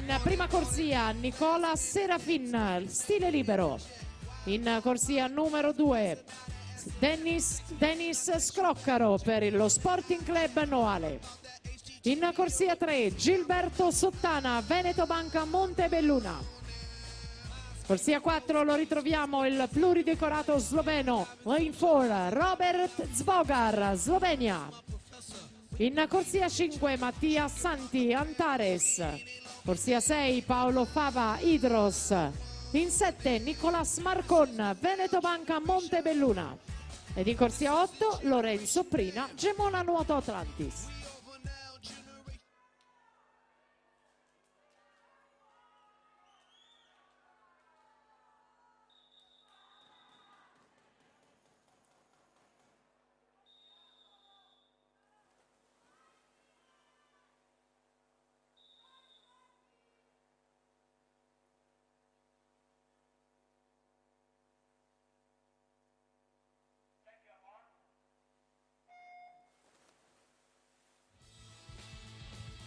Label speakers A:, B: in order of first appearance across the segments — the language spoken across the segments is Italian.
A: In prima corsia Nicola Serafin, stile libero. In corsia numero 2 Dennis Scroccaro per lo Sporting Club Noale. In corsia 3 Gilberto Sottana, Veneto Banca Montebelluna. Corsia 4 lo ritroviamo il pluridecorato sloveno in 4 Robert Zbogar, Slovenia. In corsia 5 Mattia Santi, Antares. Corsia 6 Paolo Fava, Idros. In 7 Nicolas Marcon, Veneto Banca Montebelluna. Ed in corsia 8 Lorenzo Prina, Gemona Nuoto Atlantis.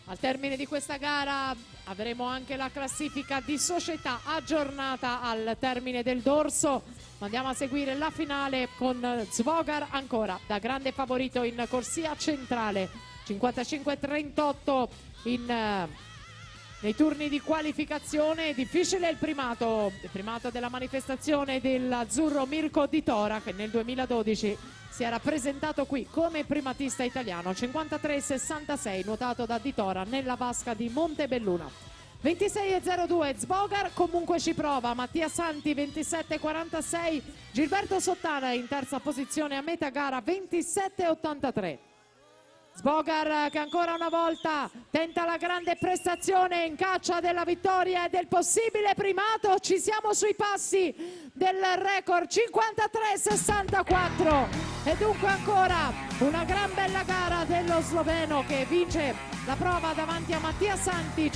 A: Al termine di questa gara avremo anche la classifica di società aggiornata al termine del dorso. Andiamo a seguire la finale con Zvogar ancora da grande favorito in corsia centrale, 55-38 nei turni di qualificazione. Difficile il primato della manifestazione dell'azzurro Mirko Di Tora, che nel 2012 si era presentato qui come primatista italiano, 53-66 nuotato da Di Tora nella vasca di Montebelluna. 26-02 Zbogar comunque ci prova, Mattia Santi 27-46, Gilberto Sottana in terza posizione a metà gara 27-83. Zbogar che ancora una volta tenta la grande prestazione in caccia della vittoria e del possibile primato. Ci siamo sui passi del record, 53-64, e dunque ancora una gran bella gara dello sloveno che vince la prova davanti a Mattia Santi.